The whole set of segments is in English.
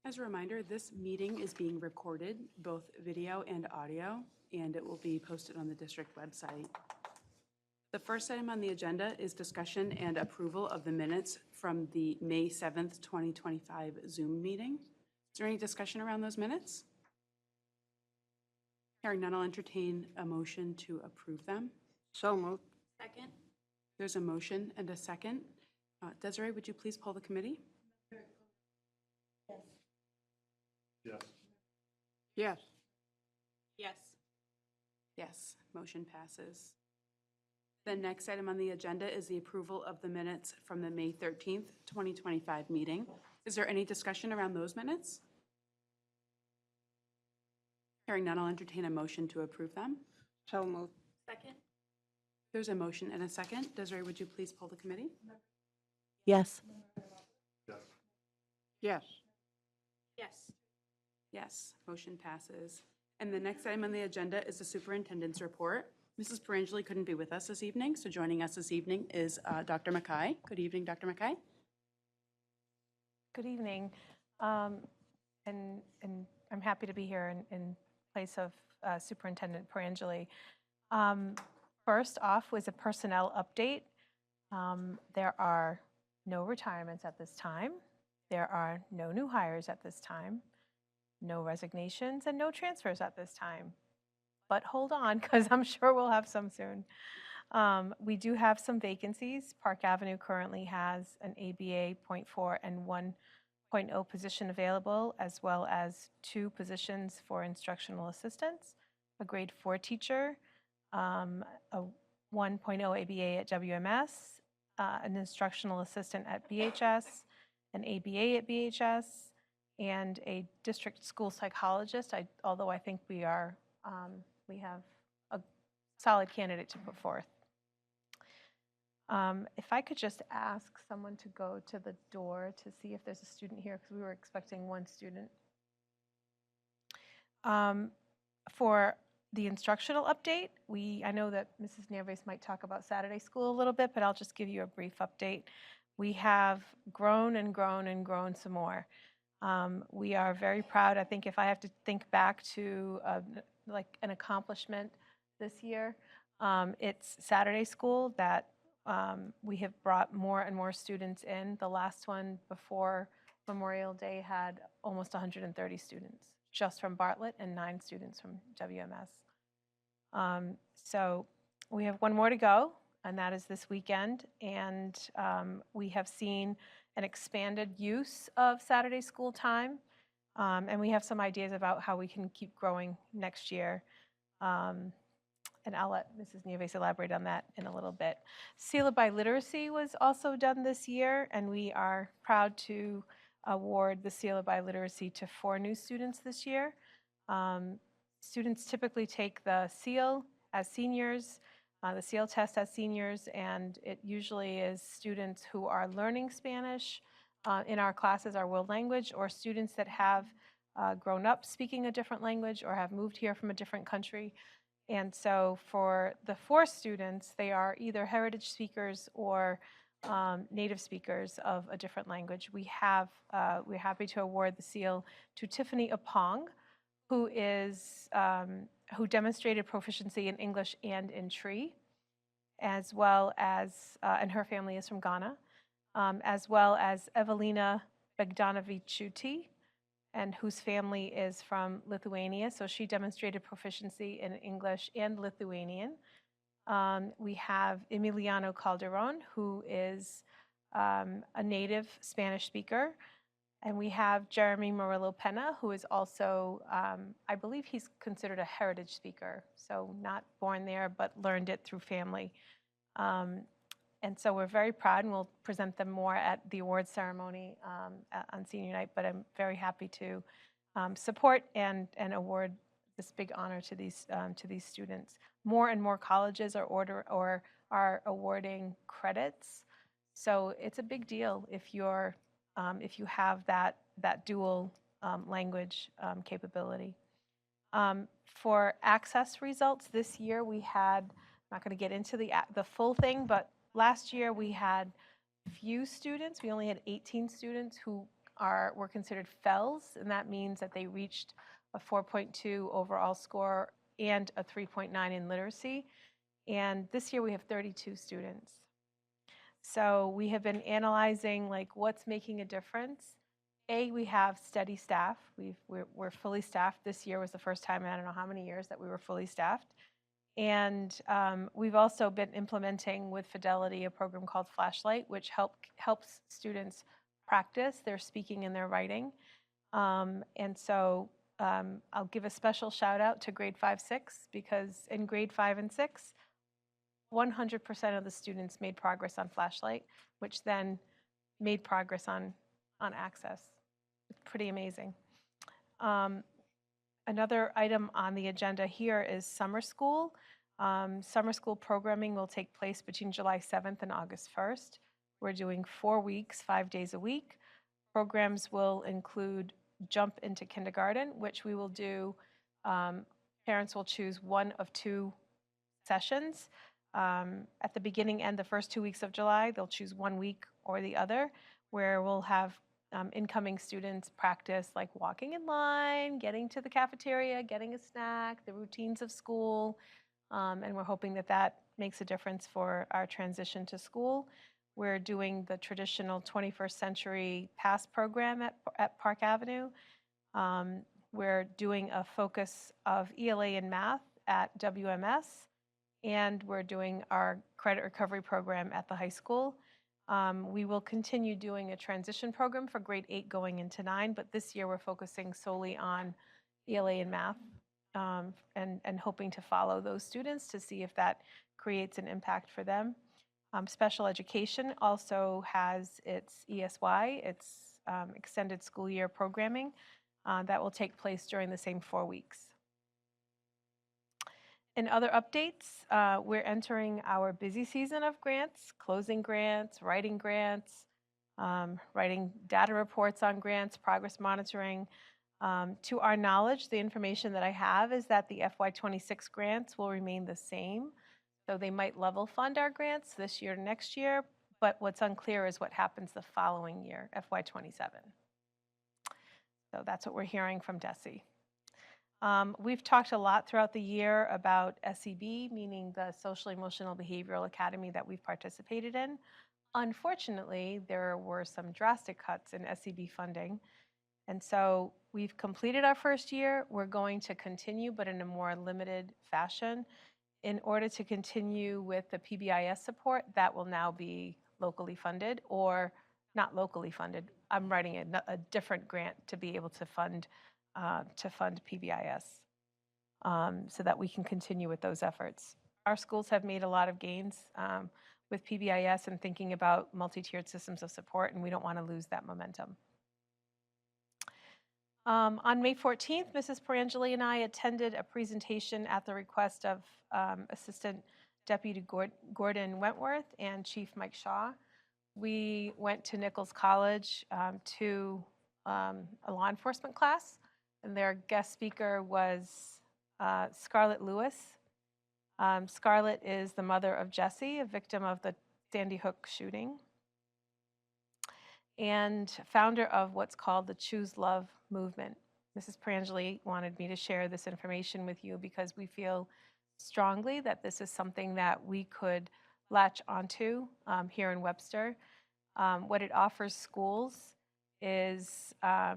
As a reminder, this meeting is being recorded, both video and audio, and it will be posted on the district website. The first item on the agenda is discussion and approval of the minutes from the May 7th, 2025 Zoom meeting. Is there any discussion around those minutes? Hearing none, I'll entertain a motion to approve them. So moved. Second. There's a motion and a second. Desiree, would you please poll the committee? Yes. Yes. Yes. Yes, motion passes. The next item on the agenda is the approval of the minutes from the May 13th, 2025 meeting. Is there any discussion around those minutes? Hearing none, I'll entertain a motion to approve them. So moved. Second. There's a motion and a second. Desiree, would you please poll the committee? Yes. Yes. Yes. Yes. Yes, motion passes. And the next item on the agenda is the superintendent's report. Mrs. Perangeli couldn't be with us this evening, so joining us this evening is Dr. Mackay. Good evening, Dr. Mackay. Good evening. And I'm happy to be here in place of Superintendent Perangeli. First off was a personnel update. There are no retirements at this time. There are no new hires at this time, no resignations, and no transfers at this time. But hold on, because I'm sure we'll have some soon. We do have some vacancies. Park Avenue currently has an ABA 0.4 and 1.0 position available, as well as 2 positions for instructional assistants, a grade 4 teacher, a 1.0 ABA at WMS, an instructional assistant at BHS, an ABA at BHS, and a district school psychologist, although I think we have a solid candidate to put forth. If I could just ask someone to go to the door to see if there's a student here, because we were expecting 1 student. For the instructional update, I know that Mrs. Nieves might talk about Saturday school a little bit, but I'll just give you a brief update. We have grown and grown and grown some more. We are very proud. I think if I have to think back to like an accomplishment this year, it's Saturday school that we have brought more and more students in. The last one before Memorial Day had almost 130 students just from Bartlett and 9 students from WMS. So we have 1 more to go, and that is this weekend. And we have seen an expanded use of Saturday school time. And we have some ideas about how we can keep growing next year. And I'll let Mrs. Nieves elaborate on that in a little bit. SELA Biliteracy was also done this year, and we are proud to award the SELA Biliteracy to 4 new students this year. Students typically take the SEAL as seniors, the SEAL test as seniors, and it usually is students who are learning Spanish in our classes, our world language, or students that have grown up speaking a different language or have moved here from a different country. And so for the 4 students, they are either heritage speakers or native speakers of a different language. We're happy to award the SEAL to Tiffany Apong, who demonstrated proficiency in English and in Tree, as well as, and her family is from Ghana, as well as Evelina Bogdanovichuti, and whose family is from Lithuania, so she demonstrated proficiency in English and Lithuanian. We have Emiliano Calderon, who is a native Spanish speaker, and we have Jeremy Murillo Pena, who is also, I believe he's considered a heritage speaker, so not born there, but learned it through family. And so we're very proud, and we'll present them more at the awards ceremony on senior night, but I'm very happy to support and award this big honor to these students. More and more colleges are awarding credits, so it's a big deal if you have that dual language capability. For access results this year, we had not going to get into the full thing, but last year we had few students. We only had 18 students who were considered FELs, and that means that they reached a 4.2 overall score and a 3.9 in literacy. And this year we have 32 students. So we have been analyzing like what's making a difference. We have steady staff. We're fully staffed. This year was the first time in I don't know how many years that we were fully staffed. And we've also been implementing with Fidelity a program called Flashlight, which helps students practice their speaking and their writing. And so I'll give a special shout out to grade 5, 6, because in grade 5 and 6, 100% of the students made progress on Flashlight, which then made progress on Access. It's pretty amazing. Another item on the agenda here is summer school. Summer school programming will take place between July 7th and August 1st. We're doing 4 weeks, 5 days a week. Programs will include Jump into Kindergarten, which we will do. Parents will choose one of 2 sessions. At the beginning and the first 2 weeks of July, they'll choose 1 week or the other, where we'll have incoming students practice like walking in line, getting to the cafeteria, getting a snack, the routines of school, and we're hoping that that makes a difference for our transition to school. We're doing the traditional 21st century PASS program at Park Avenue. We're doing a focus of ELA and math at WMS, and we're doing our credit recovery program at the high school. We will continue doing a transition program for grade 8 going into 9, but this year we're focusing solely on ELA and math, and hoping to follow those students to see if that creates an impact for them. Special education also has its ESY, its extended school year programming, that will take place during the same 4 weeks. In other updates, we're entering our busy season of grants, closing grants, writing data reports on grants, progress monitoring. To our knowledge, the information that I have is that the FY26 grants will remain the same. So they might level fund our grants this year, next year, but what's unclear is what happens the following year, FY27. So that's what we're hearing from DESE. We've talked a lot throughout the year about SEB, meaning the Social Emotional Behavioral Academy that we've participated in. Unfortunately, there were some drastic cuts in SEB funding. And so we've completed our first year. We're going to continue, but in a more limited fashion. In order to continue with the PBIS support, that will now be locally funded or not locally funded. I'm writing a different grant to be able to fund PBIS so that we can continue with those efforts. Our schools have made a lot of gains with PBIS and thinking about multi-tiered systems of support, and we don't want to lose that momentum. On May 14th, Mrs. Perangeli and I attended a presentation at the request of Assistant Deputy Gordon Wentworth and Chief Mike Shaw. We went to Nichols College to a law enforcement class, and their guest speaker was Scarlett Lewis. Scarlett is the mother of Jesse, a victim of the Sandy Hook shooting, and founder of what's called the Choose Love movement. Mrs. Perangeli wanted me to share this information with you because we feel strongly that this is something that we could latch onto here in Webster. What it offers schools is a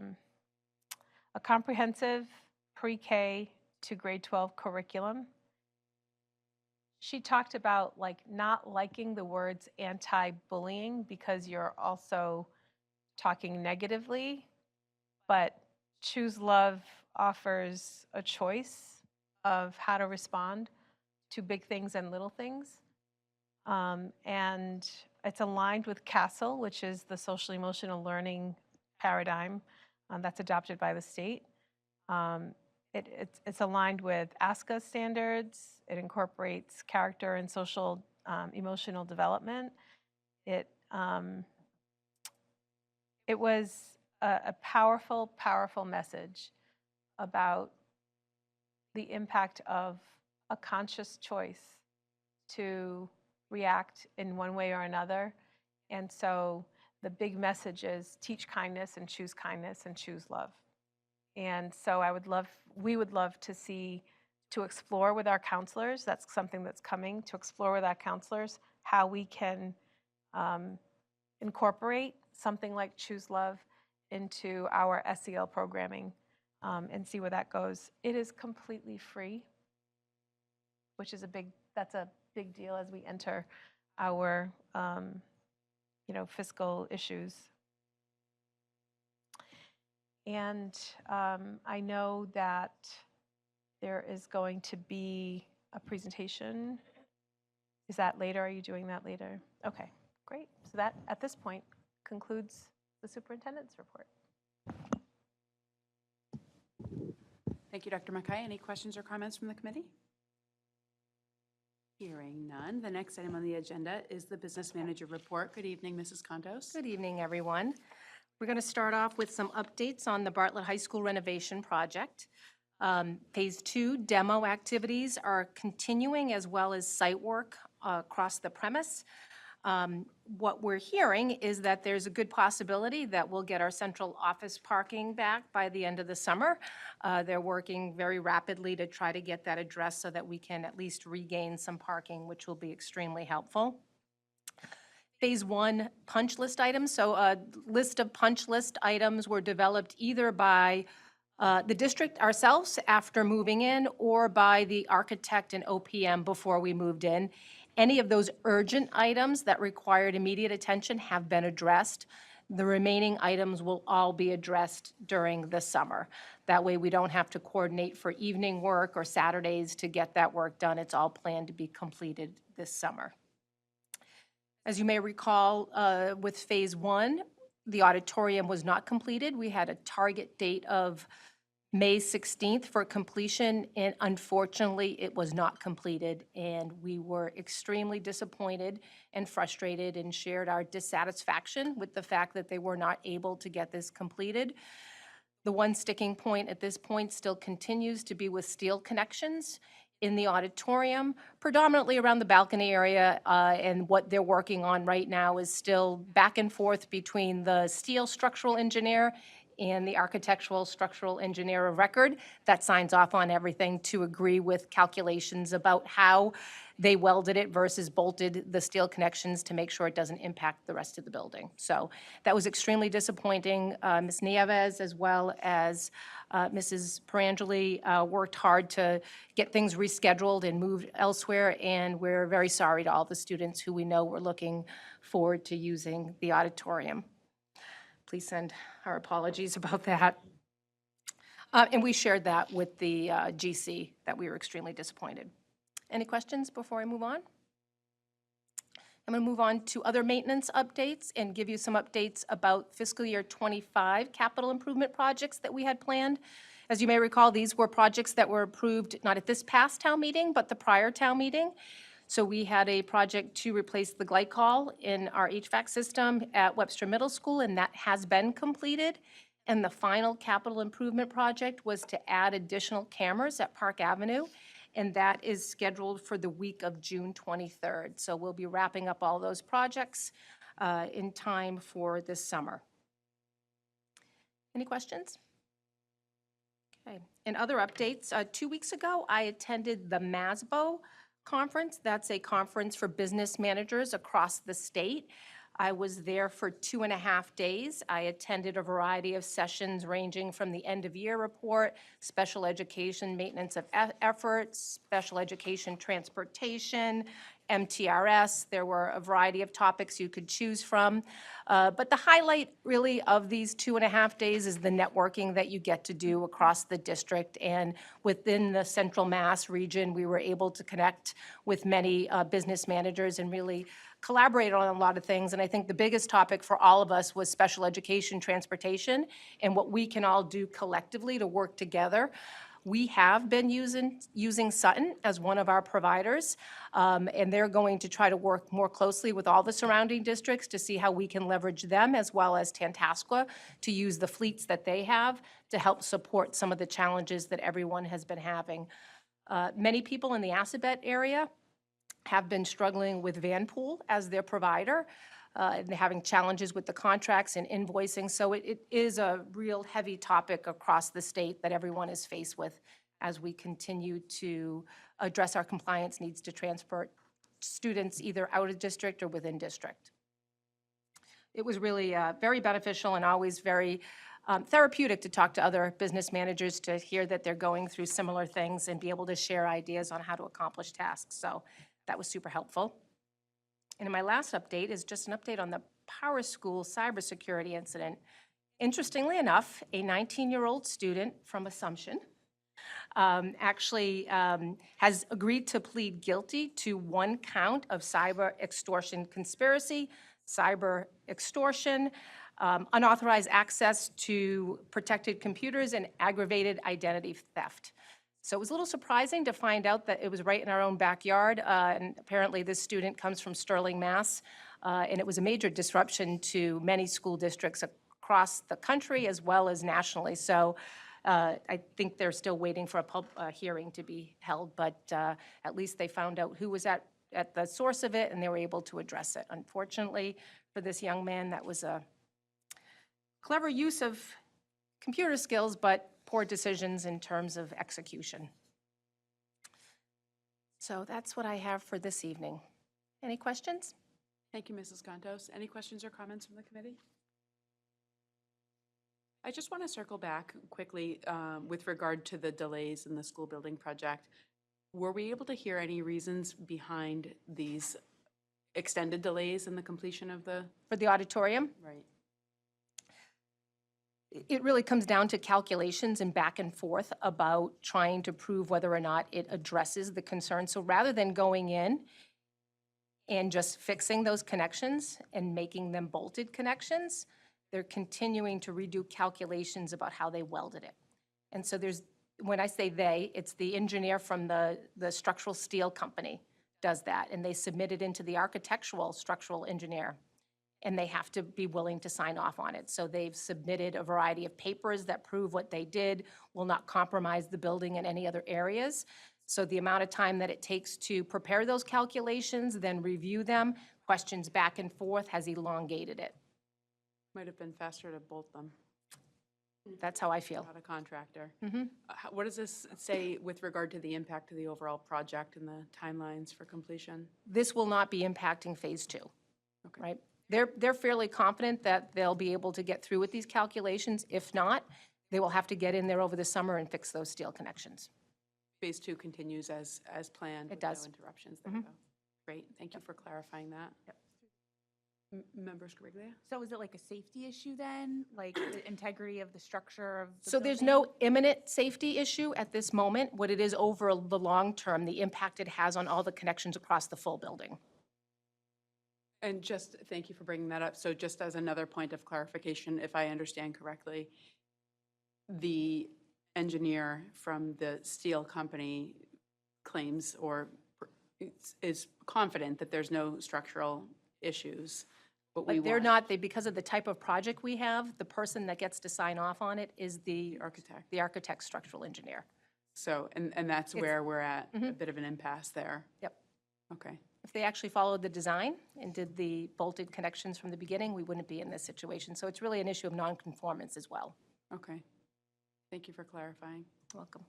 comprehensive pre-K to grade 12 curriculum. She talked about like not liking the words anti-bullying because you're also talking negatively, but Choose Love offers a choice of how to respond to big things and little things. And it's aligned with CASEL, which is the social emotional learning paradigm that's adopted by the state. It's aligned with ASCA standards. It incorporates character and social emotional development. It was a powerful, powerful message about the impact of a conscious choice to react in one way or another. And so the big message is teach kindness and choose love. And so we would love to see, to explore with our counselors, that's something that's coming, to explore with our counselors how we can incorporate something like Choose Love into our SEL programming and see where that goes. It is completely free, which is that's a big deal as we enter our fiscal issues. And I know that there is going to be a presentation. Is that later? Are you doing that later? Okay, great. So that, at this point, concludes the superintendent's report. Thank you, Dr. Mackay. Any questions or comments from the committee? Hearing none. The next item on the agenda is the business manager report. Good evening, Mrs. Condos. Good evening, everyone. We're going to start off with some updates on the Bartlett High School renovation project. Phase 2 demo activities are continuing, as well as site work across the premise. What we're hearing is that there's a good possibility that we'll get our central office parking back by the end of the summer. They're working very rapidly to try to get that addressed so that we can at least regain some parking, which will be extremely helpful. Phase 1 punch list items. So a list of punch list items were developed either by the district ourselves after moving in, or by the architect and OPM before we moved in. Any of those urgent items that required immediate attention have been addressed. The remaining items will all be addressed during the summer. That way we don't have to coordinate for evening work or Saturdays to get that work done. It's all planned to be completed this summer. As you may recall, with Phase 1, the auditorium was not completed. We had a target date of May 16th for completion, and unfortunately, it was not completed, and we were extremely disappointed and frustrated and shared our dissatisfaction with the fact that they were not able to get this completed. The one sticking point at this point still continues to be with steel connections in the auditorium, predominantly around the balcony area, and what they're working on right now is still back and forth between the steel structural engineer and the architectural structural engineer of record that signs off on everything to agree with calculations about how they welded it versus bolted the steel connections to make sure it doesn't impact the rest of the building. So that was extremely disappointing. Ms. Nieves, as well as Mrs. Perangeli, worked hard to get things rescheduled and moved elsewhere, and we're very sorry to all the students who we know were looking forward to using the auditorium. Please send our apologies about that. And we shared that with the GC, that we were extremely disappointed. Any questions before I move on? I'm going to move on to other maintenance updates and give you some updates about fiscal year 25 capital improvement projects that we had planned. As you may recall, these were projects that were approved not at this past town meeting, but the prior town meeting. So we had a project to replace the glycol in our HVAC system at Webster Middle School, and that has been completed. And the final capital improvement project was to add additional cameras at Park Avenue, and that is scheduled for the week of June 23rd. So we'll be wrapping up all those projects in time for this summer. Any questions? Okay. In other updates, 2 weeks ago, I attended the MASBO conference. That's a conference for business managers across the state. I was there for 2.5 days. I attended a variety of sessions ranging from the end of year report, special education maintenance of efforts, special education transportation, MTRS. There were a variety of topics you could choose from. But the highlight really of these 2.5 days is the networking that you get to do across the district. And within the Central Mass region, we were able to connect with many business managers and really collaborate on a lot of things. And I think the biggest topic for all of us was special education transportation and what we can all do collectively to work together. We have been using Sutton as one of our providers, and they're going to try to work more closely with all the surrounding districts to see how we can leverage them, as well as Tantascwa, to use the fleets that they have to help support some of the challenges that everyone has been having. Many people in the Assabet area have been struggling with Vanpool as their provider, and they're having challenges with the contracts and invoicing. So it is a real heavy topic across the state that everyone is faced with as we continue to address our compliance needs to transport students either out of district or within district. It was really very beneficial and always very therapeutic to talk to other business managers to hear that they're going through similar things and be able to share ideas on how to accomplish tasks. So that was super helpful. And my last update is just an update on the Power School cybersecurity incident. Interestingly enough, a 19-year-old student from Assumption actually has agreed to plead guilty to 1 count of cyber extortion conspiracy, cyber extortion, unauthorized access to protected computers, and aggravated identity theft. So it was a little surprising to find out that it was right in our own backyard, and apparently this student comes from Sterling, Mass., and it was a major disruption to many school districts across the country as well as nationally. So I think they're still waiting for a hearing to be held, but at least they found out who was at the source of it, and they were able to address it. Unfortunately, for this young man, that was a clever use of computer skills, but poor decisions in terms of execution. So that's what I have for this evening. Any questions? Thank you, Mrs. Contos. Any questions or comments from the committee? I just want to circle back quickly with regard to the delays in the school building project. Were we able to hear any reasons behind these extended delays in the completion of the? For the auditorium? Right. It really comes down to calculations and back and forth about trying to prove whether or not it addresses the concern. So rather than going in and just fixing those connections and making them bolted connections, they're continuing to redo calculations about how they welded it. And so when I say they, it's the engineer from the structural steel company does that, and they submit it into the architectural structural engineer, and they have to be willing to sign off on it. So they've submitted a variety of papers that prove what they did will not compromise the building in any other areas. So the amount of time that it takes to prepare those calculations, then review them, questions back and forth, has elongated it. Might have been faster to bolt them. That's how I feel. Not a contractor. Mhm. What does this say with regard to the impact of the overall project and the timelines for completion? This will not be impacting Phase 2, Okay. right? They're fairly confident that they'll be able to get through with these calculations. If not, they will have to get in there over the summer and fix those steel connections. Phase 2 continues as planned? It with does. No interruptions there, Mhm. though. Great, thank you for clarifying that. Yep. Member Scriglia? So is it like a safety issue then? Like the integrity of the structure of the So there's building? no imminent safety issue at this moment. What it is over the long term, the impact it has on all the connections across the full building. And just, thank you for bringing that up. So just as another point of clarification, if I understand correctly, the engineer from the steel company claims or is confident that there's no structural issues, but we But they're want not, because of the type of project we have, the person that gets to sign off on it is the architect. the architect structural engineer. So, and that's where we're at, a Mhm. bit of an impasse there. Yep. Okay, If they actually followed the design and did the bolted connections from the beginning, we wouldn't be in this situation. So it's really an issue of nonconformance as well. okay. Thank you for clarifying. Welcome.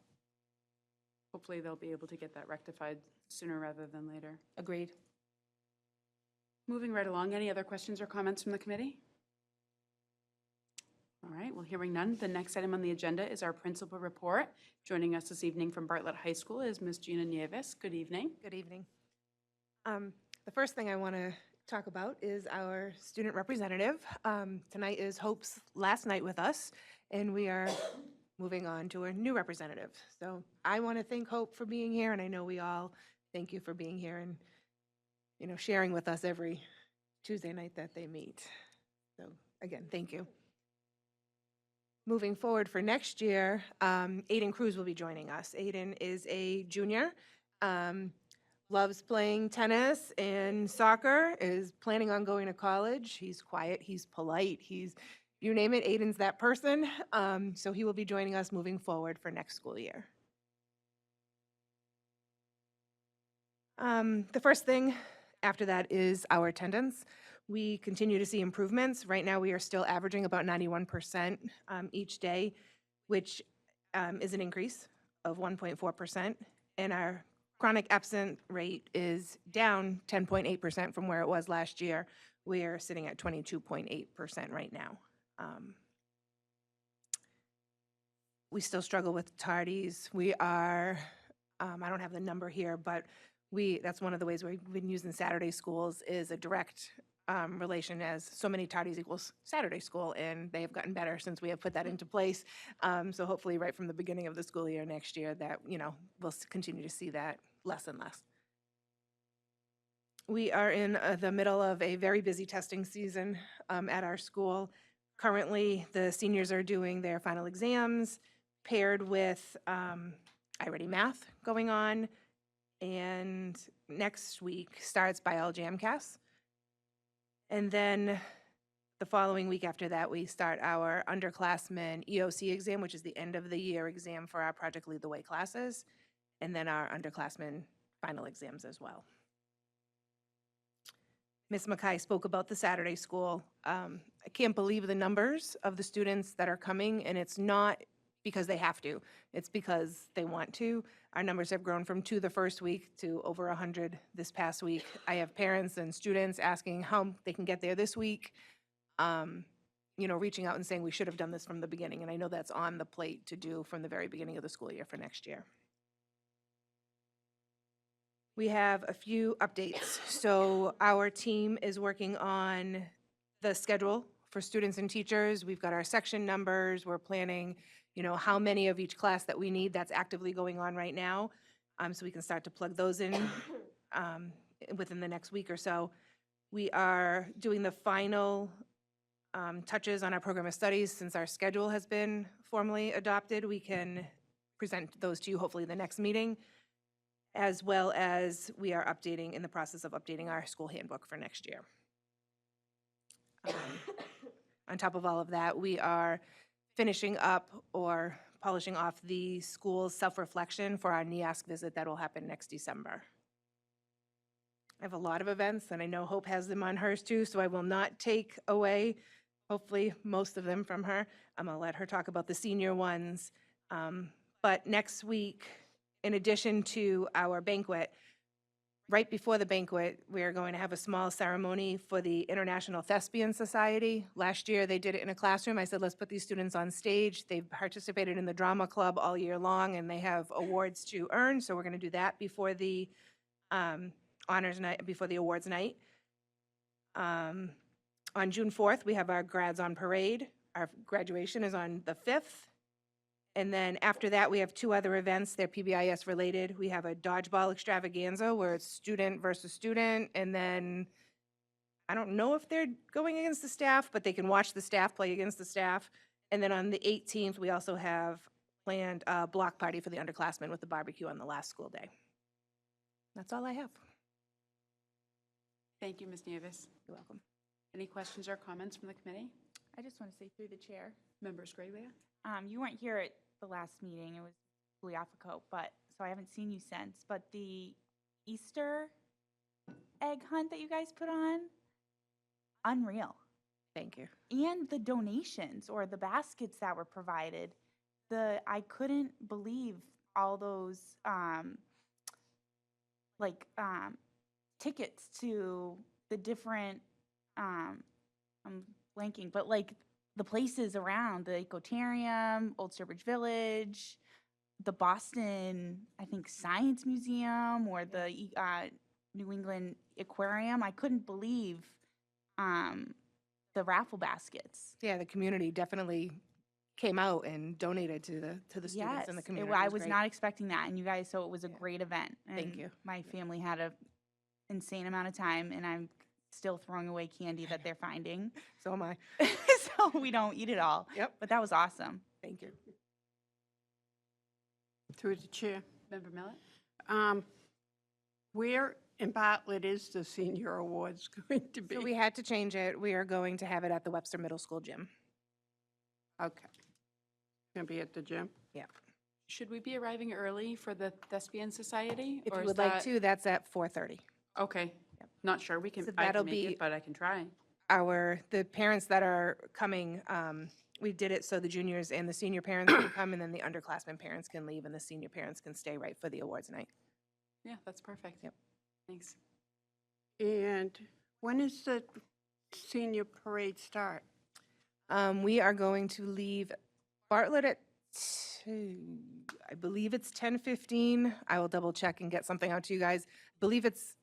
Hopefully they'll be able to get that rectified sooner rather than later. Agreed. Moving right along, any other questions or comments from the committee? All right, well, hearing none, the next item on the agenda is our principal report. Joining us this evening from Bartlett High School is Ms. Gina Nieves. Good evening. Good evening. The first thing I want to talk about is our student representative. Tonight is Hope's last night with us, and we are moving on to a new representative. So I want to thank Hope for being here, and I know we all thank you for being here and, you know, sharing with us every Tuesday night that they meet. So again, thank you. Moving forward for next year, Aiden Cruz will be joining us. Aiden is a junior, loves playing tennis and soccer, is planning on going to college. He's quiet, he's polite, you name it, Aiden's that person. So he will be joining us moving forward for next school year. The first thing after that is our attendance. We continue to see improvements. Right now, we are still averaging about 91% each day, which is an increase of 1.4%. And our chronic absent rate is down 10.8% from where it was last year. We are sitting at 22.8% right now. We still struggle with tardies. We are, I don't have the number here, but that's one of the ways we've been using Saturday schools is a direct relation as so many tardies equals Saturday school, and they have gotten better since we have put that into place. So hopefully right from the beginning of the school year next year that, we'll continue to see that less and less. We are in the middle of a very busy testing season at our school. Currently, the seniors are doing their final exams paired with iReady Math going on, and next week starts Biology MCAS. And then the following week after that, we start our underclassmen EOC exam, which is the end of the year exam for our Project Lead the Way classes, and then our underclassmen final exams as well. Ms. Mackay spoke about the Saturday school. I can't believe the numbers of the students that are coming, and it's not because they have to. It's because they want to. Our numbers have grown from 2 the first week to over 100 this past week. I have parents and students asking how they can get there this week, reaching out and saying we should have done this from the beginning, and I know that's on the plate to do from the very beginning of the school year for next year. We have a few updates. So our team is working on the schedule for students and teachers. We've got our section numbers. We're planning, how many of each class that we need. That's actively going on right now. So we can start to plug those in within the next week or so. We are doing the final touches on our program of studies. Since our schedule has been formally adopted, we can present those to you hopefully the next meeting, as well as we are in the process of updating our school handbook for next year. On top of all of that, we are finishing up or polishing off the school's self-reflection for our NEASC visit that will happen next December. I have a lot of events, and I know Hope has them on hers too, so I will not take away, hopefully, most of them from her. I'm going to let her talk about the senior ones. But next week, in addition to our banquet, right before the banquet, we are going to have a small ceremony for the International Thespian Society. Last year, they did it in a classroom. I said, let's put these students on stage. They've participated in the drama club all year long, and they have awards to earn, so we're going to do that before the honors night, before the awards night. On June 4th, we have our grads on parade. Our graduation is on the 5th. And then after that, we have 2 other events. They're PBIS related. We have a dodgeball extravaganza where it's student versus student. And then I don't know if they're going against the staff, but they can watch the staff play against the staff. And then on the 18th, we also have planned a block party for the underclassmen with the barbecue on the last school day. That's all I have. Thank you, Ms. Nieves. You're welcome. Any questions or comments from the committee? I just want to say through the chair, Members Griglia? you weren't here at the last meeting. It was Guliafico, so I haven't seen you since. But the Easter egg hunt that you guys put on, unreal. Thank you. And the donations or the baskets that were provided, I couldn't believe all those tickets to the different I'm blanking, but the places around, the Ecotarium, Old Sturbridge Village, the Boston, I think, Science Museum, or the New England Aquarium. I couldn't believe the raffle baskets. Yeah, the community definitely came out and donated to the students in the community. I It was great. not expecting that, and you guys, so it was a great event. Thank and you. My family had an insane amount of time, and I'm still throwing away candy that they're finding. So am I. So we don't eat it all. Yep. But that was awesome. Thank you. Through the chair. Member Millet? Where in Bartlett is the senior awards going to be? So we had to change it. We are going to have it at the Webster Middle School gym. Okay. Going to be at the gym? Yeah. Should we be arriving early for the Thespian Society? If or you is would like that- to, that's at 4:30. Okay, not sure, we can, So I that'll can make be- it, but I can try. The parents that are coming, we did it so the juniors and the senior parents can come, and then the underclassmen parents can leave, and the senior parents can stay right for the awards night. Yeah, that's perfect. Yep. Thanks. And when does the senior parade start? We are going to leave Bartlett at I believe it's 10:15. I will double check and get something out to you guys. I believe it's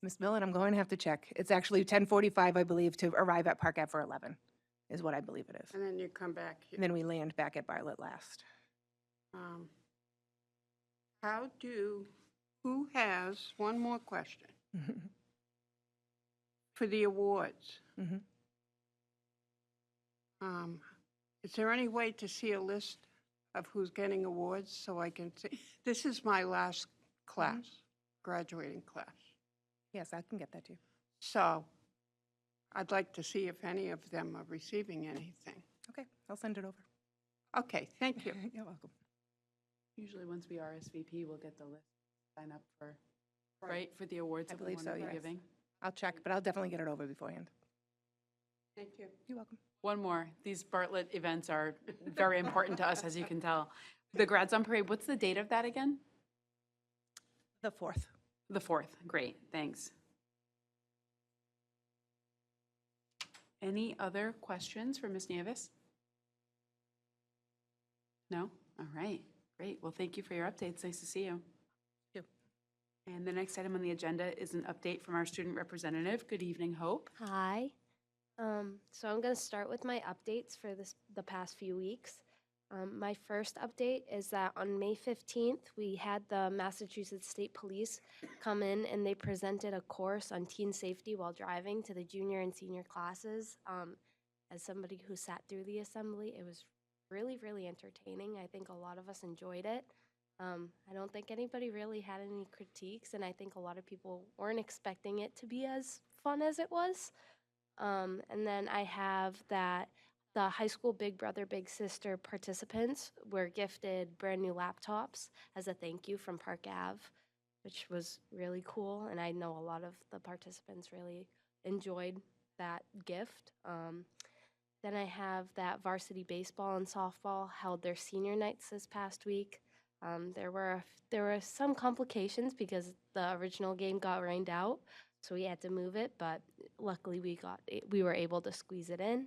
Miss Millen, I'm going to have to check. It's actually 10:45, I believe, to arrive at Park Ave for 11, is what I believe it is. And then you come back. And then we land back at Bartlett last. Um, who has, one more question, for the awards? Mhm. Is there any way to see a list of who's getting awards so I can see? This is my last class, graduating class. Yes, I can get that too. So I'd like to see if any of them are receiving anything. Okay, I'll send it over. Okay, thank you. You're welcome. Usually once we RSVP, we'll get the list, sign up for, right, for the awards I that we believe want so, to be yes. giving. I'll check, but I'll definitely get it over beforehand. Thank you. You're welcome. One more, these Bartlett events are very important to us, as you can tell. The Grads on Parade, what's the date of that again? The 4th. The 4th, great, thanks. Any other questions for Ms. Nieves? No? All right, great. Well, thank you for your updates. Nice to see you. You. And the next item on the agenda is an update from our student representative. Good evening, Hope. Hi. So I'm going to start with my updates for the past few weeks. My first update is that on May 15th, we had the Massachusetts State Police come in and they presented a course on teen safety while driving to the junior and senior classes. As somebody who sat through the assembly, it was really, really entertaining. I think a lot of us enjoyed it. I don't think anybody really had any critiques, and I think a lot of people weren't expecting it to be as fun as it was. And then I have that the high school Big Brother Big Sister participants were gifted brand new laptops as a thank you from Park Ave, which was really cool. And I know a lot of the participants really enjoyed that gift. Then I have that varsity baseball and softball held their senior nights this past week. There were some complications because the original game got rained out, so we had to move it, but luckily we were able to squeeze it in.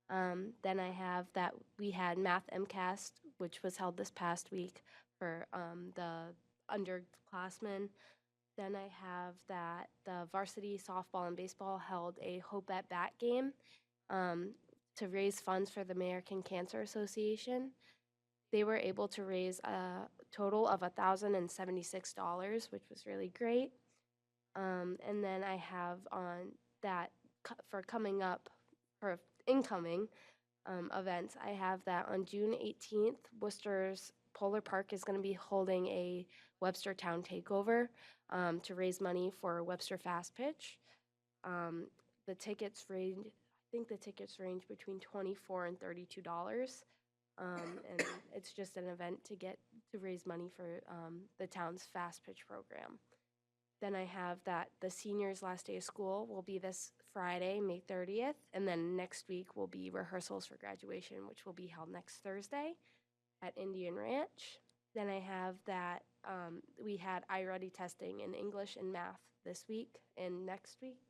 Then I have that we had Math MCAST, which was held this past week for the underclassmen. Then I have that the varsity softball and baseball held a Hope at Bat game to raise funds for the American Cancer Association. They were able to raise a total of $1,076, which was really great. And then I have on that for incoming events, I have that on June 18th, Worcester's Polar Park is going to be holding a Webster Town takeover to raise money for Webster Fast Pitch. The tickets range, I think the tickets range between $24 and $32. And it's just an event to raise money for the town's fast pitch program. Then I have that the seniors' last day of school will be this Friday, May 30th, and then next week will be rehearsals for graduation, which will be held next Thursday at Indian Ranch. Then I have that we had iReady testing in English and math this week, and next week,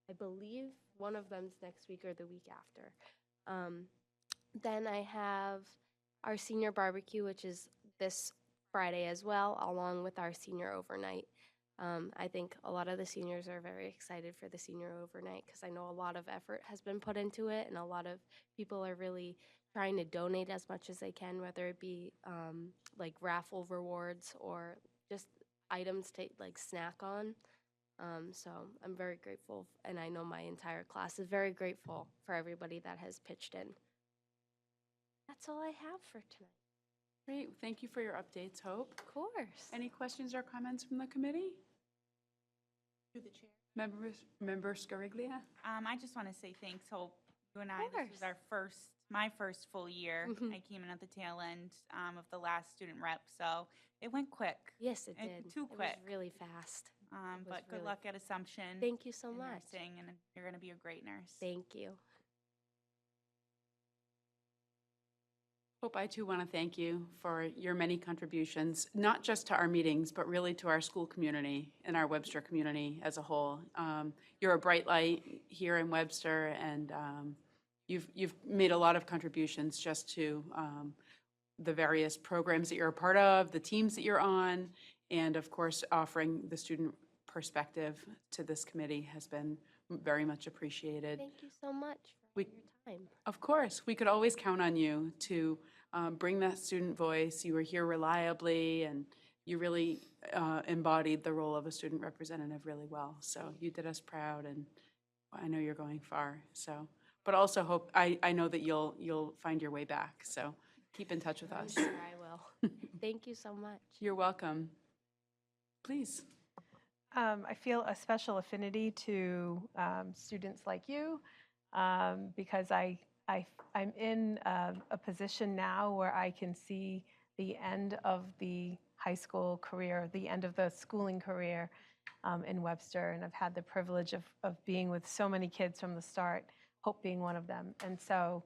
I believe one of them's next week or the week after. Then I have our senior barbecue, which is this Friday as well, along with our senior overnight. I think a lot of the seniors are very excited for the senior overnight because I know a lot of effort has been put into it, and a lot of people are really trying to donate as much as they can, whether it be like raffle rewards or just items to like snack on. So I'm very grateful, and I know my entire class is very grateful for everybody that has pitched in. That's all I have for tonight. Great, thank you for your updates, Hope. Of course. Any questions or comments from the committee? Through the chair. Member Scariglia? I just want to say thanks, Hope. You and I, this was our my first full year. Mhm. I came in at the tail end of the last student rep, so it went quick. Yes, it And did. too It quick. was really fast. was But good really- luck at Assumption. Thank you so in much. nursing, and you're going to be a great nurse. Thank you. Hope I too want to thank you for your many contributions, not just to our meetings, but really to our school community and our Webster community as a whole. You're a bright light here in Webster, and you've made a lot of contributions just to the various programs that you're a part of, the teams that you're on, and of course, offering the student perspective to this committee has been very much appreciated. Thank you so much for We- your time. Of course, we could always count on you to bring that student voice. You were here reliably, and you really embodied the role of a student representative really well. So you did us proud, and I know you're going far. So, but also hope I know that you'll find your way back. So keep in touch with I'm us. sure I will. Thank you so much. You're welcome. Please. I feel a special affinity to students like you because I'm in a position now where I can see the end of the high school career, the end of the schooling career in Webster, and I've had the privilege of being with so many kids from the start, Hope being one of them. And so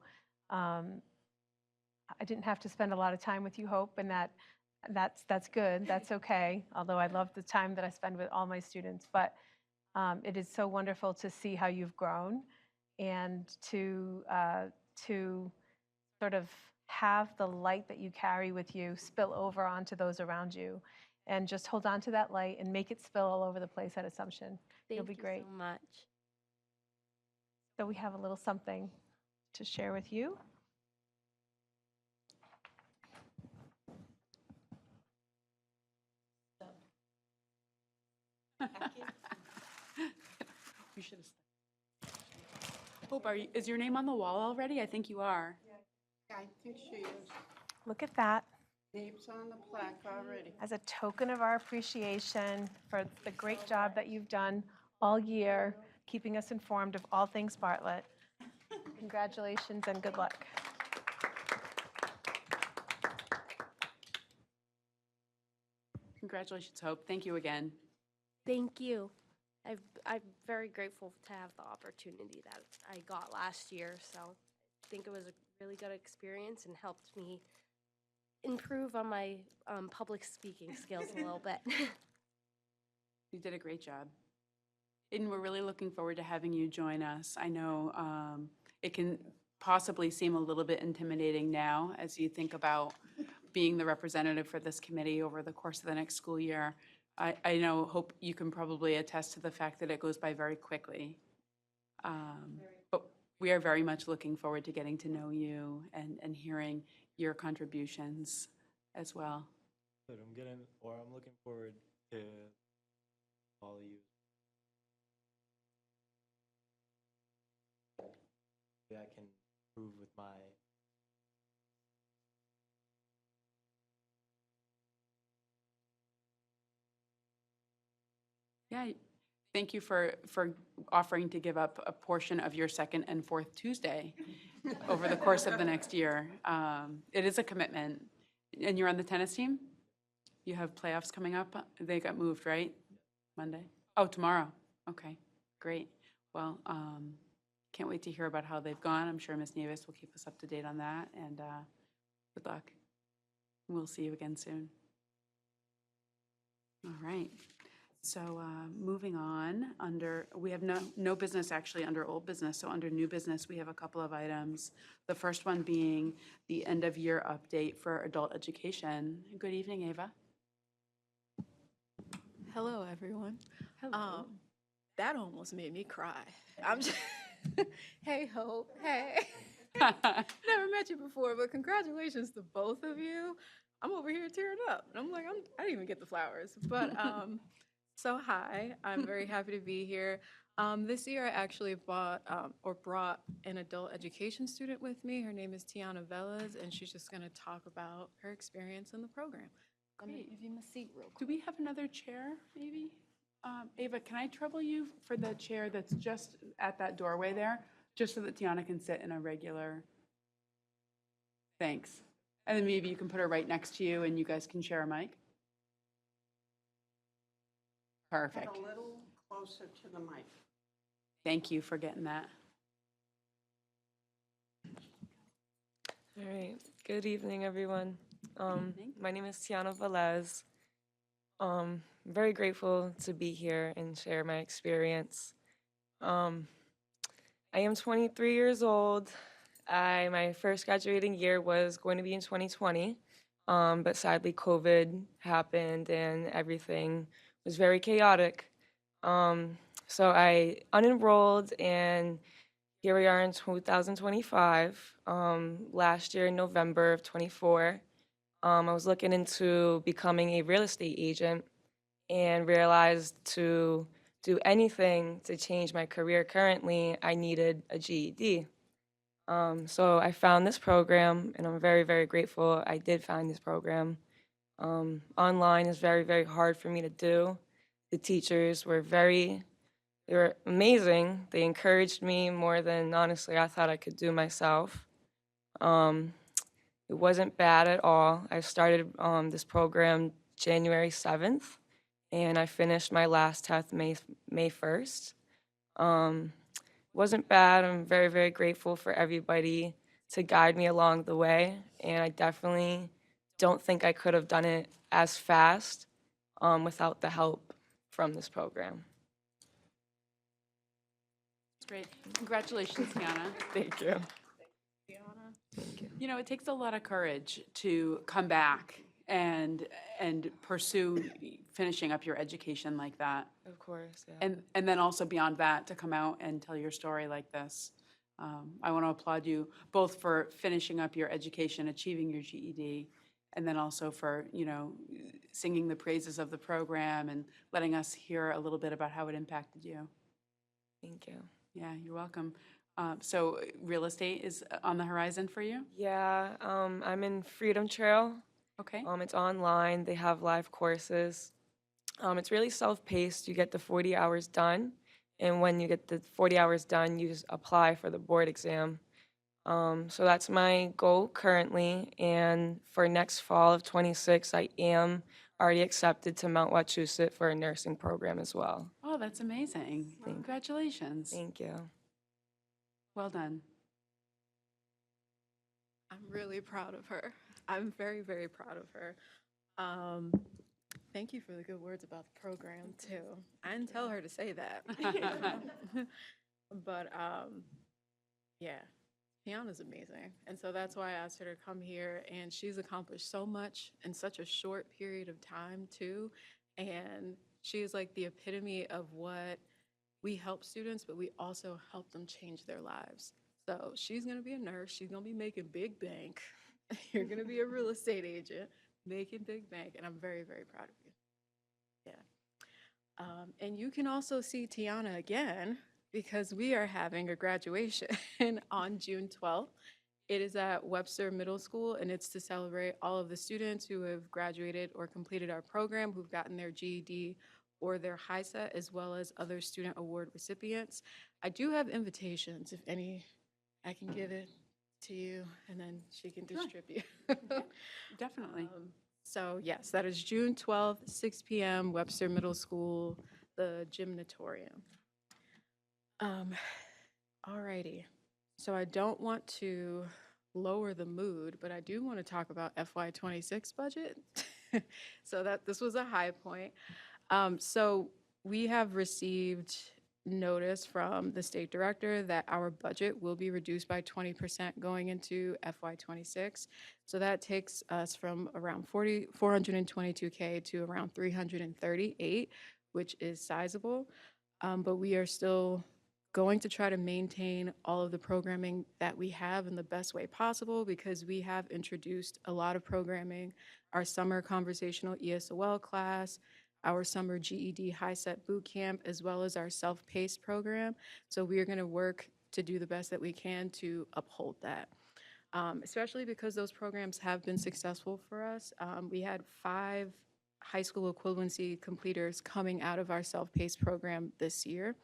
I didn't have to spend a lot of time with you, Hope, and that's good. That's okay. Although I love the time that I spend with all my students, but it is so wonderful to see how you've grown and to sort of have the light that you carry with you spill over onto those around you, and just hold on to that light and make it spill all over the place at Assumption. Thank You'll be you great. so much. So we have a little something to share with you. You should have. Hope, is your name on the wall already? I think you are. I think she is. Look at that. Name's on the plaque already. As a token of our appreciation for the great job that you've done all year, keeping us informed of all things Bartlett. Congratulations and good luck. Congratulations, Hope. Thank you again. Thank you. I'm very grateful to have the opportunity that I got last year. So I think it was a really good experience and helped me improve on my public speaking skills a little bit. You did a great job. And we're really looking forward to having you join us. I know it can possibly seem a little bit intimidating now as you think about being the representative for this committee over the course of the next school year. I know, Hope, you can probably attest to the fact that it goes by very quickly. But we are very much looking forward to getting to know you and hearing your contributions as well. But I'm looking forward to all of you. I can prove with my Yeah, thank you for offering to give up a portion of your second and fourth Tuesday over the course of the next year. It is a commitment. And you're on the tennis team? You have playoffs coming up? They got moved, right? Monday? Oh, tomorrow. Okay, great. Well, can't wait to hear about how they've gone. I'm sure Ms. Navis will keep us up to date on that, and good luck. We'll see you again soon. All right. So moving on, we have no business actually under old business. So under new business, we have a couple of items. The first one being the end of year update for adult education. Good evening, Ava. Hello, everyone. Hello. That almost made me cry. I'm just, hey, Hope, hey. Never met you before, but congratulations to both of you. I'm over here tearing up. And I'm like, I didn't even get the flowers. But so hi, I'm very happy to be here. This year I actually brought an adult education student with me. Her name is Tiana Velez, and she's just going to talk about her experience in the program. I'm going to give you my seat real quick. Do we have another chair, maybe? Ava, can I trouble you for the chair that's just at that doorway there? just so that Tiana can sit in a regular. Thanks. And then maybe you can put her right next to you and you guys can share a mic. Perfect. Get a little closer to the mic. Thank you for getting that. All right. Good evening, everyone. evening. My name is Tiana Velez. I'm very grateful to be here and share my experience. I am 23 years old. My first graduating year was going to be in 2020, but sadly COVID happened and everything was very chaotic. So I unenrolled, and here we are in 2025. Last year in November of 24, I was looking into becoming a real estate agent and realized to do anything to change my career currently, I needed a GED. So I found this program, and I'm very, very grateful I did find this program. Online is very, very hard for me to do. The teachers were they were amazing. They encouraged me more than, honestly, I thought I could do myself. It wasn't bad at all. I started this program January 7th, and I finished my last test May 1st. Wasn't bad. I'm very, very grateful for everybody to guide me along the way, and I definitely don't think I could have done it as fast without the help from this program. That's great. Congratulations, Tiana. Thank you. You know, it takes a lot of courage to come back and pursue finishing up your education like that. Of course, yeah. And then also beyond that, to come out and tell your story like this. I want to applaud you both for finishing up your education, achieving your GED, and then also for, you know, singing the praises of the program and letting us hear a little bit about how it impacted you. Thank you. Yeah, you're welcome. So real estate is on the horizon for you? Yeah, I'm in Freedom Trail. Okay. It's online. They have live courses. It's really self-paced. You get the 40 hours done, and when you get the 40 hours done, you just apply for the board exam. So that's my goal currently, and for next fall of 26, I am already accepted to Mount Wachusett for a nursing program as well. Oh, that's amazing. Congratulations. Thank you. Well done. I'm really proud of her. I'm very, very proud of her. Thank you for the good words about the program, too. I didn't tell her to say that. But, yeah, Tiana's amazing. And so that's why I asked her to come here, and she's accomplished so much in such a short period of time, too. And she is like the epitome of what we help students, but we also help them change their lives. So she's going to be a nurse. She's going to be making big bank. You're going to be a real estate agent making big bank. And I'm very, very proud of you. Yeah. And you can also see Tiana again because we are having a graduation on June 12th. It is at Webster Middle School, and it's to celebrate all of the students who have graduated or completed our program, who've gotten their GED or their HiSET, as well as other student award recipients. I do have invitations, if any, I can give it to you, and then she can distribute. Definitely. So yes, that is June 12th, 6 p.m., Webster Middle School, the gymnatorium. All righty. So I don't want to lower the mood, but I do want to talk about FY26 budget. So that this was a high point. So we have received notice from the state director that our budget will be reduced by 20% going into FY26. So that takes us from around 422K to around 338, which is sizable. But we are still going to try to maintain all of the programming that we have in the best way possible because we have introduced a lot of programming, our summer conversational ESOL class, our summer GED HiSET boot camp, as well as our self-paced program. So we are going to work to do the best that we can to uphold that, especially because those programs have been successful for us. We had 5 high school equivalency completers coming out of our self-paced program this year.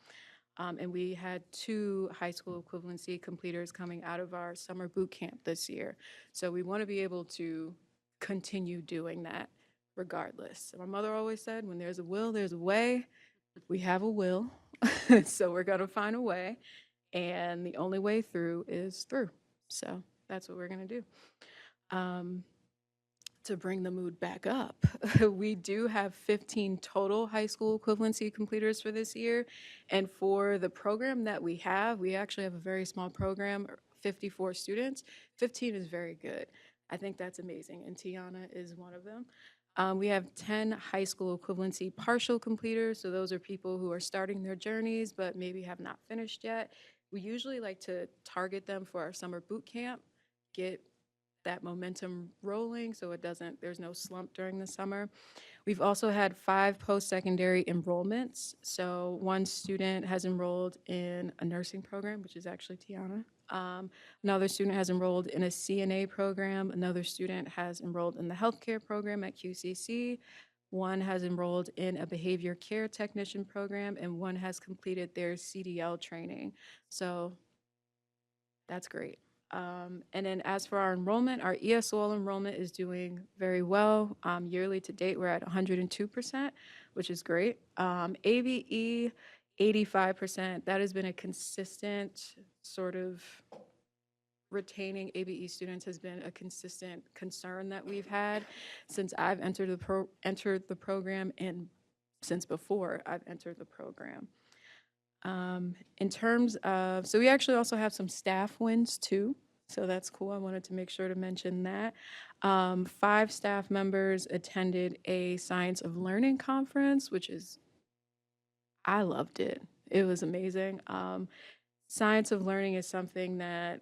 And we had 2 high school equivalency completers coming out of our summer boot camp this year. So we want to be able to continue doing that regardless. My mother always said, when there's a will, there's a way. We have a will, so we're going to find a way. And the only way through is through. So that's what we're going to do. To bring the mood back up, we do have 15 total high school equivalency completers for this year. And for the program that we actually have a very small program, 54 students. 15 is very good. I think that's amazing, and Tiana is one of them. We have 10 high school equivalency partial completers, so those are people who are starting their journeys but maybe have not finished yet. We usually like to target them for our summer boot camp, get that momentum rolling so there's no slump during the summer. We've also had 5 post-secondary enrollments. So 1 student has enrolled in a nursing program, which is actually Tiana. Another student has enrolled in a CNA program. Another student has enrolled in the healthcare program at QCC. 1 has enrolled in a behavior care technician program, and 1 has completed their CDL training. So that's great. And then as for our enrollment, our ESOL enrollment is doing very well. Yearly to date, we're at 102%, which is great. ABE, 85%. That has been a consistent sort of retaining ABE students has been a consistent concern that we've had since I've entered the program and since before I've entered the program. In terms of, so we actually also have some staff wins too, so that's cool. I wanted to make sure to mention that. 5 staff members attended a Science of Learning conference, I loved it. It was amazing. Science of Learning is something that,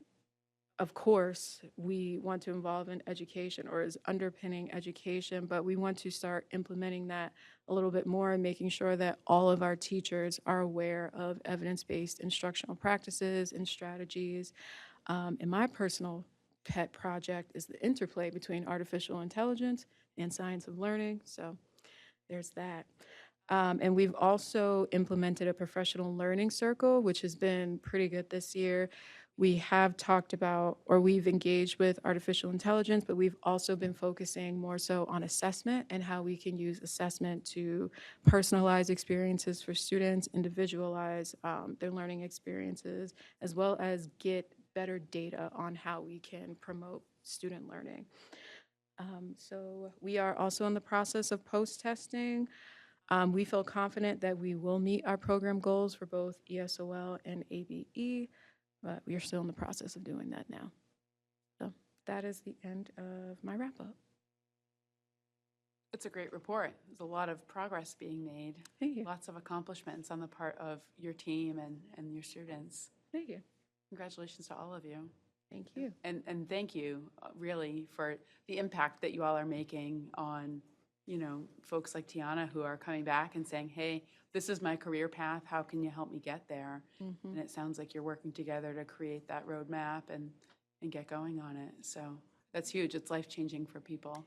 of course, we want to involve in education or is underpinning education, but we want to start implementing that a little bit more and making sure that all of our teachers are aware of evidence-based instructional practices and strategies. And my personal pet project is the interplay between artificial intelligence and science of learning, so there's that. And we've also implemented a professional learning circle, which has been pretty good this year. We have talked about, or we've engaged with artificial intelligence, but we've also been focusing more so on assessment and how we can use assessment to personalize experiences for students, individualize their learning experiences, as well as get better data on how we can promote student learning. So we are also in the process of post-testing. We feel confident that we will meet our program goals for both ESOL and ABE, but we are still in the process of doing that now. So that is the end of my wrap-up. It's a great report. There's a lot of progress being made. Thank you. Lots of accomplishments on the part of your team and your students. Thank you. Congratulations to all of you. Thank you. And thank you, really, for the impact that you all are making on, folks like Tiana who are coming back and saying, hey, this is my career path. How can you help me get there? Mm-hmm. And it sounds like you're working together to create that roadmap and get going on it. So that's huge. It's life-changing for people.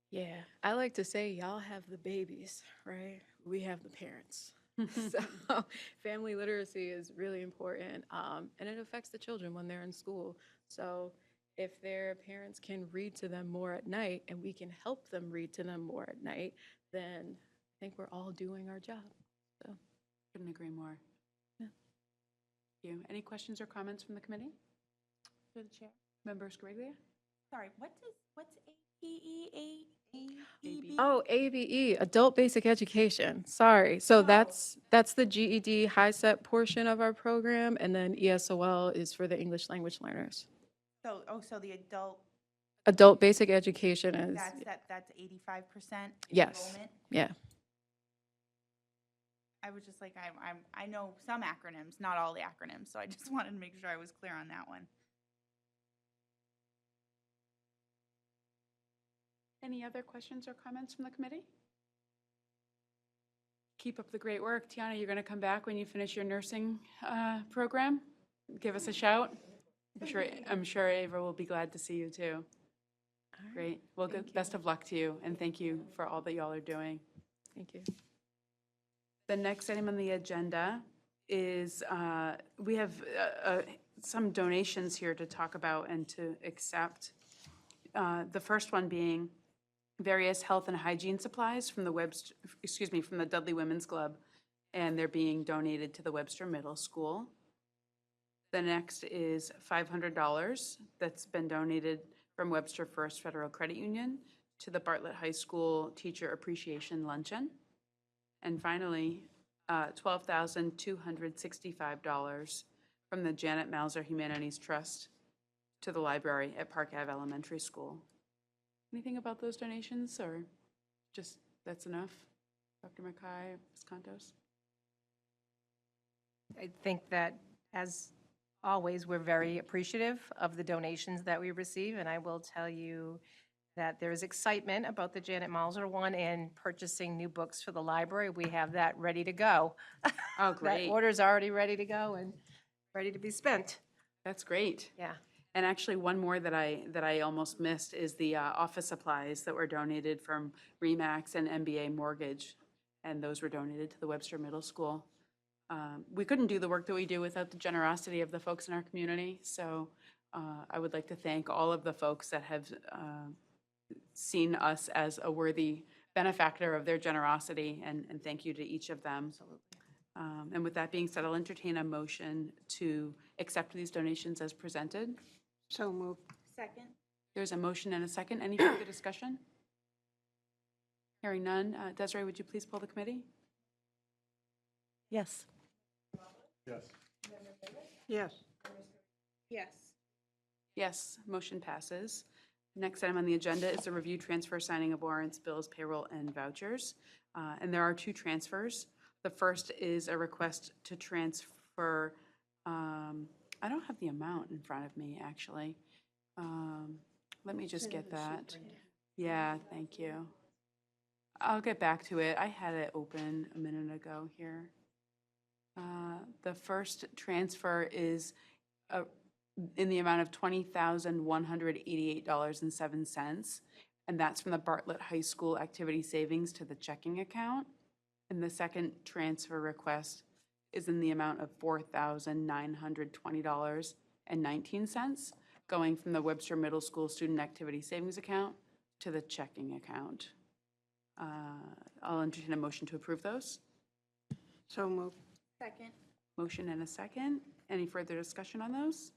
Yeah, I like to say y'all have the babies, right? We have the parents. So family literacy is really important, and it affects the children when they're in school. So if their parents can read to them more at night and we can help them read to them more at night, then I think we're all doing our job. So Couldn't agree more. Yeah. Thank you. Any questions or comments from the committee? Through the chair. Member Scriglia? Sorry, what's APE? Oh, ABE, Adult Basic Education. Sorry. So that's the GED high set portion of our program, and then ESOL is for the English language learners. So the Adult Basic Education is, that's 85% yes, enrollment? yeah. I was just like, I know some acronyms, not all the acronyms, so I just wanted to make sure I was clear on that one. Any other questions or comments from the committee? Keep up the great work. Tiana, you're going to come back when you finish your nursing program? Give us a shout. I'm sure Ava will be glad to see you too. Great. Well, good. Best of luck to you, and thank you for all that y'all are doing. Thank you. The next item on the agenda is we have some donations here to talk about and to accept. The first one being various health and hygiene supplies from the from the Dudley Women's Club, and they're being donated to the Webster Middle School. The next is $500 that's been donated from Webster First Federal Credit Union to the Bartlett High School Teacher Appreciation Luncheon. And finally, $12,265 from the Janet Mauser Humanities Trust to the library at Park Ave Elementary School. Anything about those donations, or just that's enough? Dr. Mackay, Ms. Contos? I think that, as always, we're very appreciative of the donations that we receive, and I will tell you that there is excitement about the Janet Mauser one and purchasing new books for the library. We have that ready to go. Oh, great. That order's already ready to go and ready to be spent. That's great. Yeah. And actually, one more that I almost missed is the office supplies that were donated from RE/MAX and MBA Mortgage, and those were donated to the Webster Middle School. We couldn't do the work that we do without the generosity of the folks in our community, so I would like to thank all of the folks that have seen us as a worthy benefactor of their generosity, and thank you to each of them. Absolutely. And with that being said, I'll entertain a motion to accept these donations as presented. So moved. Second. There's a motion and a second. Any further discussion? Hearing none. Desiree, would you please poll the committee? Yes. Yes. Yes. Yes, motion passes. Next item on the agenda is the review, transfer, signing of warrants, bills, payroll, and vouchers. And there are two transfers. The first is a request to transfer, I don't have the amount in front of me, actually. Let me just get that. Yeah, thank you. I'll get back to it. I had it open a minute ago here. The first transfer is in the amount of $20,188.07, and that's from the Bartlett High School Activity Savings to the checking account. And the second transfer request is in the amount of $4,920.19, going from the Webster Middle School Student Activity Savings account to the checking account. I'll entertain a motion to approve those. So moved. Second. Motion and a second. Any further discussion on those?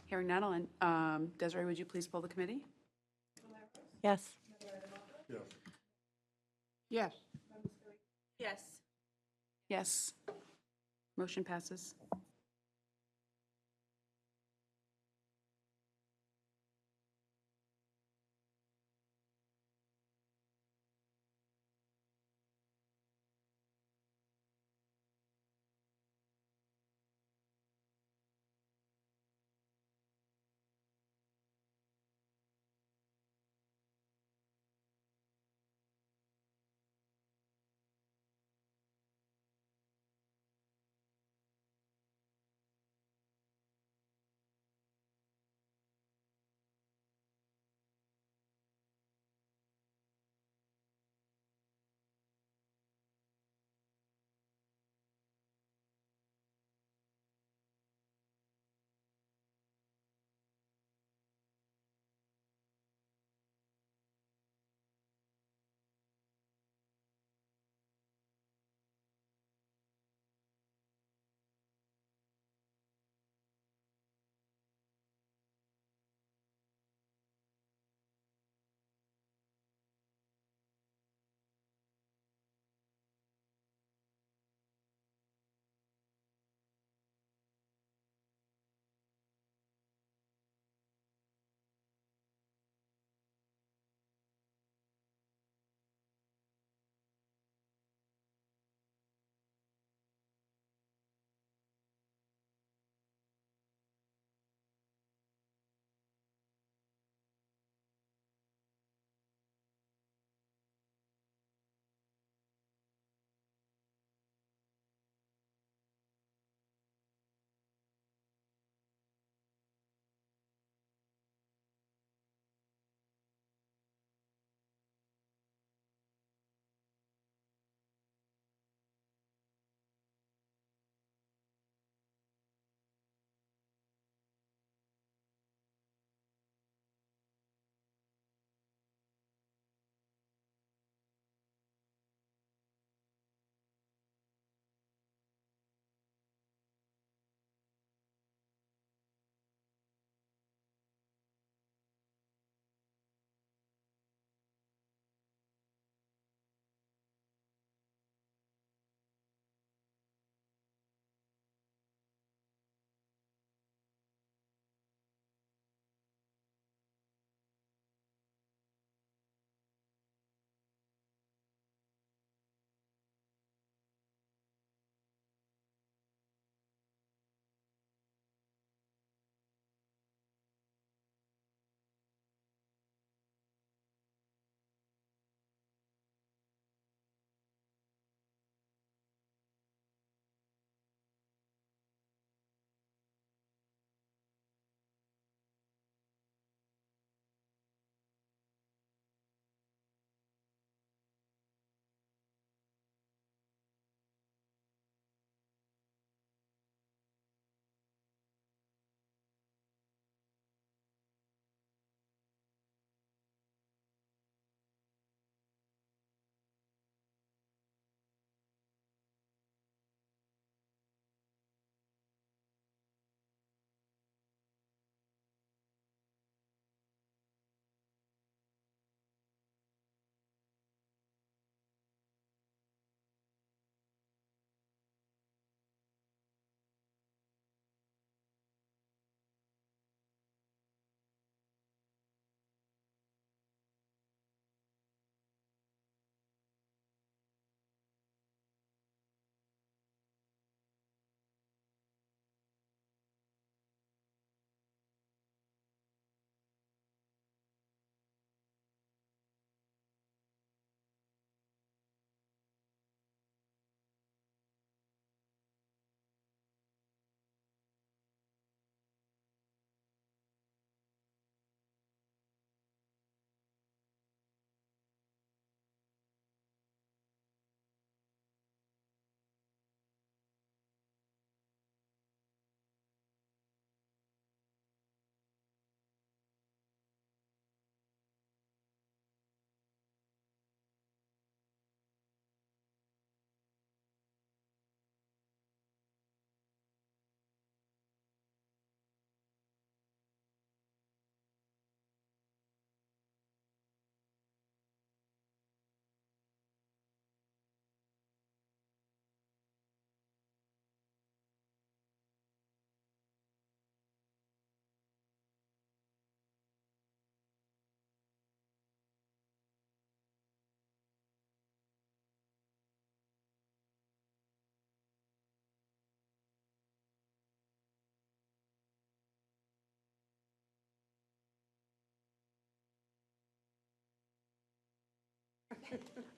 Hearing none, Desiree, would you please poll the committee? Yes. Yes. Yes. Yes. Motion passes.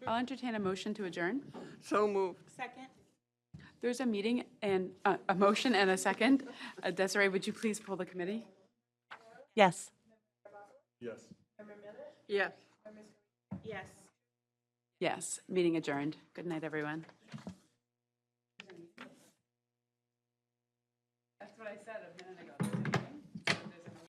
I'll entertain a motion to adjourn. So moved. Second. There's a meeting and, a motion and a second. Desiree, would you please pull the committee? Yes. Yes. Yes. Yes. Yes, meeting adjourned. Good night, everyone. That's what I said.